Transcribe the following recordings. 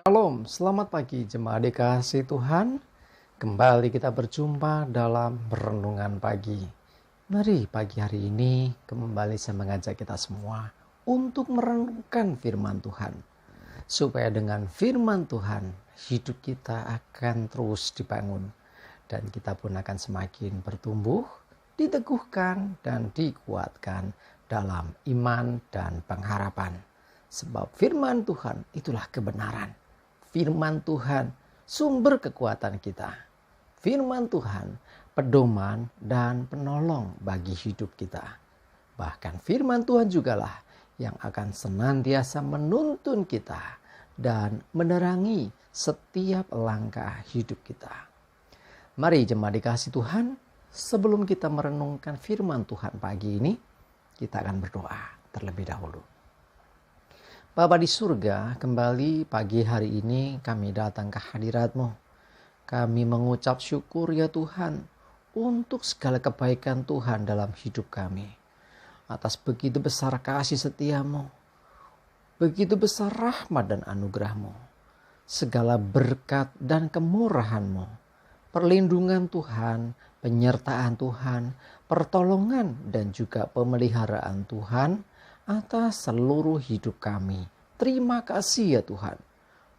Shalom, selamat pagi jemaat dikasih Tuhan. Kembali kita berjumpa dalam renungan pagi. Mari pagi hari ini kembali saya mengajak kita semua untuk merenungkan firman Tuhan. Supaya dengan firman Tuhan hidup kita akan terus dibangun. Dan kita pun akan semakin bertumbuh, diteguhkan dan dikuatkan dalam iman dan pengharapan. Sebab firman Tuhan itulah kebenaran. Firman Tuhan sumber kekuatan kita. Firman Tuhan pedoman dan penolong bagi hidup kita. Bahkan firman Tuhan jugalah yang akan senantiasa menuntun kita dan menerangi setiap langkah hidup kita. Mari jemaat dikasih Tuhan, sebelum kita merenungkan firman Tuhan pagi ini, kita akan berdoa terlebih dahulu. Bapa di surga, kembali pagi hari ini kami datang ke hadirat-Mu. Kami mengucap syukur ya Tuhan untuk segala kebaikan Tuhan dalam hidup kami. Atas begitu besar kasih setia-Mu, begitu besar rahmat dan anugerah-Mu, segala berkat dan kemurahan-Mu, perlindungan Tuhan, penyertaan Tuhan, pertolongan dan juga pemeliharaan Tuhan atas seluruh hidup kami. Terima kasih ya Tuhan.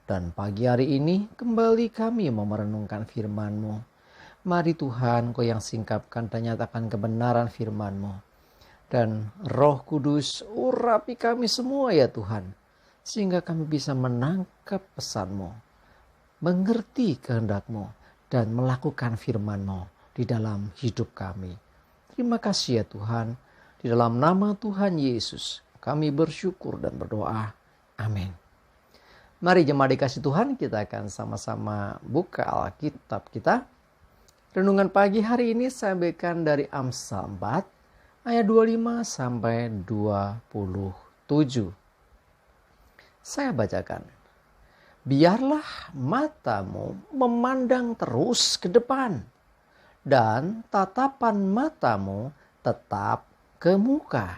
Dan pagi hari ini kembali kami mau merenungkan firman-Mu. Mari Tuhan, Kau yang singkapkan dan nyatakan kebenaran firman-Mu. Dan Roh Kudus urapi kami semua ya Tuhan. Sehingga kami bisa menangkap pesan-Mu, mengerti kehendak-Mu, dan melakukan firman-Mu di dalam hidup kami. Terima kasih ya Tuhan. Di dalam nama Tuhan Yesus kami bersyukur dan berdoa. Amin. Mari jemaat dikasih Tuhan, kita akan sama-sama buka Alkitab kita. Renungan pagi hari ini saya ambilkan dari Amsal 4 ayat 25 sampai 27. Saya bacakan. Biarlah matamu memandang terus ke depan dan tatapan matamu tetap ke muka.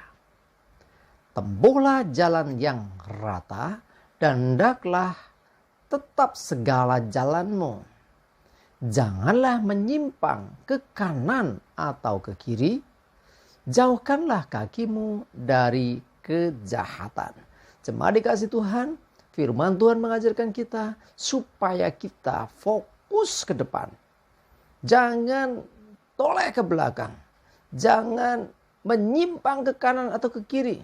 Tempuhlah jalan yang rata dan hendaklah tetap segala jalanmu. Janganlah menyimpang ke kanan atau ke kiri. Jauhkanlah kakimu dari kejahatan. Jemaat dikasih Tuhan, firman Tuhan mengajarkan kita supaya kita fokus ke depan. Jangan toleh ke belakang. Jangan menyimpang ke kanan atau ke kiri.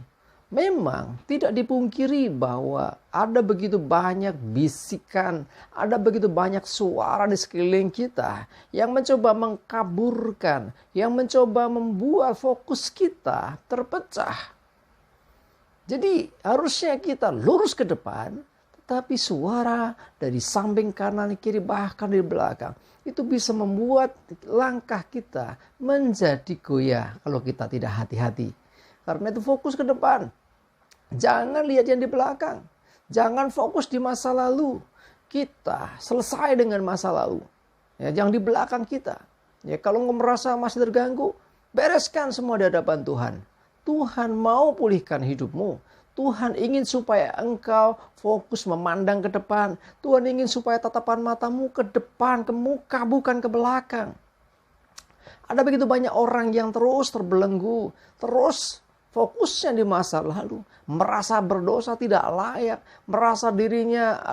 Memang tidak dipungkiri bahwa ada begitu banyak bisikan, ada begitu banyak suara di sekeliling kita yang mencoba mengkaburkan, yang mencoba membuat fokus kita terpecah. Jadi harusnya kita lurus ke depan, tetapi suara dari samping kanan, kiri, bahkan di belakang itu bisa membuat langkah kita menjadi goyah kalau kita tidak hati-hati. Karena itu fokus ke depan. Jangan lihat yang di belakang. Jangan fokus di masa lalu. Kita selesai dengan masa lalu. Ya, yang di belakang kita. Ya, kalau merasa masih terganggu, bereskan semua di hadapan Tuhan. Tuhan mau pulihkan hidupmu. Tuhan ingin supaya engkau fokus memandang ke depan. Tuhan ingin supaya tatapan matamu ke depan, ke muka, bukan ke belakang. Ada begitu banyak orang yang terus terbelenggu, terus fokusnya di masa lalu. Merasa berdosa tidak layak, merasa dirinya,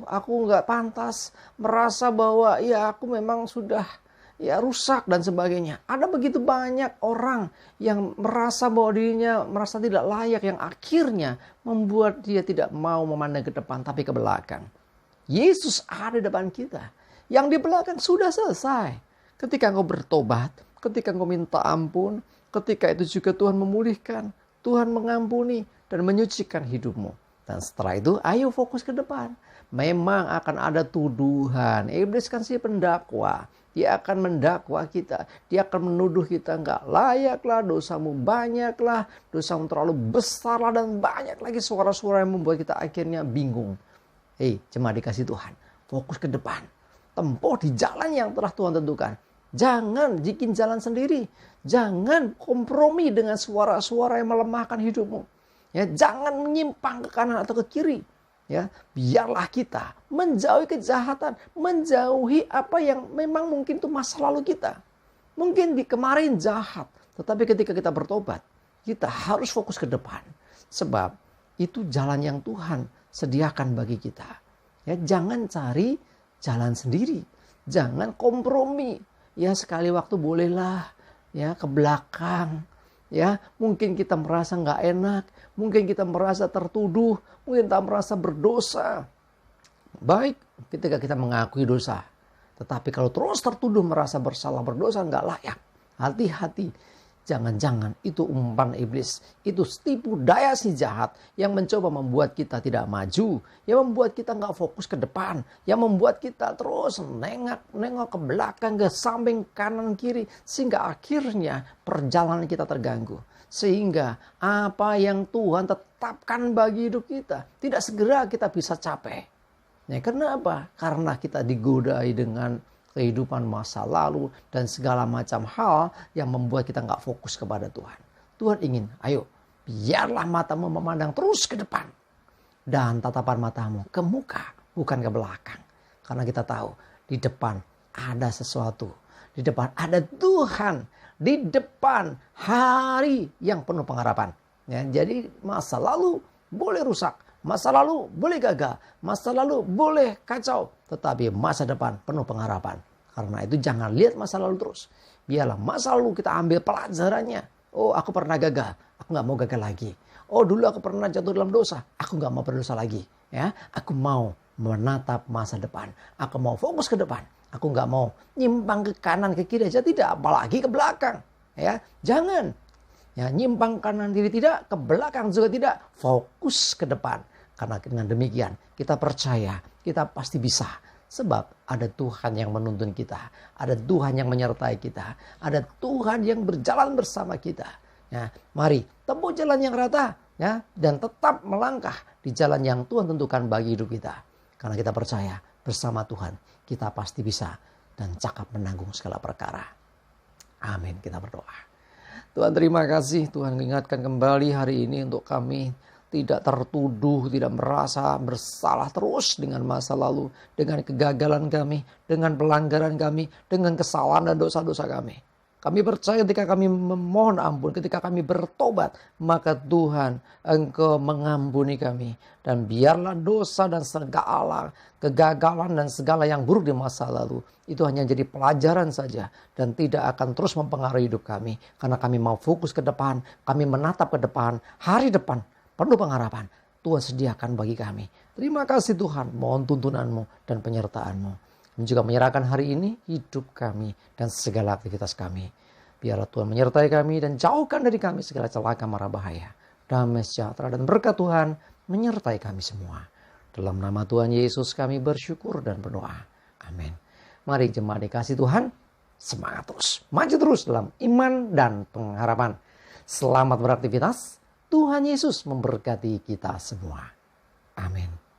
aku nggak pantas. Merasa bahwa aku memang sudah rusak dan sebagainya. Ada begitu banyak orang yang merasa bahwa dirinya merasa tidak layak, yang akhirnya membuat dia tidak mau memandang ke depan tapi ke belakang. Yesus ada di depan kita. Yang di belakang sudah selesai. Ketika engkau bertobat, ketika engkau minta ampun, ketika itu juga Tuhan memulihkan, Tuhan mengampuni dan menyucikan hidupmu. Dan setelah itu ayo fokus ke depan. Memang akan ada tuduhan. Iblis kan si pendakwa. Dia akan mendakwa kita. Dia akan menuduh kita enggak layaklah, dosamu banyaklah, dosamu terlalu besarlah, dan banyak lagi suara-suara yang membuat kita akhirnya bingung. Jemaat dikasih Tuhan, fokus ke depan. Tempuh di jalan yang telah Tuhan tentukan. Jangan bikin jalan sendiri. Jangan kompromi dengan suara-suara yang melemahkan hidupmu. Ya, jangan menyimpang ke kanan atau ke kiri. Ya, biarlah kita menjauhi kejahatan, menjauhi apa yang memang mungkin itu masa lalu kita. Mungkin di kemarin jahat, tetapi ketika kita bertobat, kita harus fokus ke depan. Sebab itu jalan yang Tuhan sediakan bagi kita. Ya, jangan cari jalan sendiri, jangan kompromi. Ya, sekali waktu bolehlah ya ke belakang. Ya, mungkin kita merasa nggak enak, mungkin kita merasa tertuduh, mungkin kita merasa berdosa. Baik ketika kita mengakui dosa. Tetapi kalau terus tertuduh merasa bersalah, berdosa, nggak layak. Hati-hati. Jangan-jangan itu umpan iblis. Itu tipu daya si jahat yang mencoba membuat kita tidak maju. Yang membuat kita nggak fokus ke depan. Yang membuat kita terus nengok ke belakang, ke samping, kanan, kiri. Sehingga akhirnya perjalanan kita terganggu. Sehingga apa yang Tuhan tetapkan bagi hidup kita tidak segera kita bisa capai. Ya, kenapa? Karena kita digodai dengan kehidupan masa lalu dan segala macam hal yang membuat kita nggak fokus kepada Tuhan. Tuhan ingin, ayo biarlah matamu memandang terus ke depan. Dan tatapan matamu ke muka, bukan ke belakang. Karena kita tahu di depan ada sesuatu. Di depan ada Tuhan. Di depan hari yang penuh pengharapan. Ya, jadi masa lalu boleh rusak. Masa lalu boleh gagal, masa lalu boleh kacau, tetapi masa depan penuh pengharapan. Karena itu jangan lihat masa lalu terus. Biarlah masa lalu kita ambil pelajarannya. Oh, aku pernah gagal, aku nggak mau gagal lagi. Oh, dulu aku pernah jatuh dalam dosa, aku nggak mau berdosa lagi. Ya, aku mau menatap masa depan. Aku mau fokus ke depan. Aku nggak mau nyimpang ke kanan ke kiri aja tidak, apalagi ke belakang. Ya, jangan. Ya, nyimpang kanan kiri tidak, ke belakang juga tidak. Fokus ke depan. Karena dengan demikian kita percaya kita pasti bisa. Sebab ada Tuhan yang menuntun kita. Ada Tuhan yang menyertai kita. Ada Tuhan yang berjalan bersama kita. Ya, mari tempuh jalan yang rata. Ya, dan tetap melangkah di jalan yang Tuhan tentukan bagi hidup kita. Karena kita percaya bersama Tuhan kita pasti bisa. Dan cakap menanggung segala perkara. Amin, kita berdoa. Tuhan terima kasih. Tuhan ingatkan kembali hari ini untuk kami tidak tertuduh, tidak merasa bersalah terus dengan masa lalu, dengan kegagalan kami, dengan pelanggaran kami, dengan kesalahan dan dosa-dosa kami. Kami percaya ketika kami memohon ampun, ketika kami bertobat, maka Tuhan Engkau mengampuni kami. Dan biarlah dosa dan segala kegagalan dan segala yang buruk di masa lalu, itu hanya jadi pelajaran saja dan tidak akan terus mempengaruhi hidup kami. Karena kami mau fokus ke depan, kami menatap ke depan, hari depan, penuh pengharapan Tuhan sediakan bagi kami. Terima kasih Tuhan, mohon tuntunanmu dan penyertaan-Mu. Dan juga menyerahkan hari ini hidup kami dan segala aktivitas kami. Biarlah Tuhan menyertai kami dan jauhkan dari kami segala celaka mara bahaya. Damai sejahtera dan berkat Tuhan menyertai kami semua. Dalam nama Tuhan Yesus kami bersyukur dan berdoa. Amin. Mari jemaat dikasih Tuhan, semangat terus, maju terus dalam iman dan pengharapan. Selamat beraktivitas. Tuhan Yesus memberkati kita semua. Amin.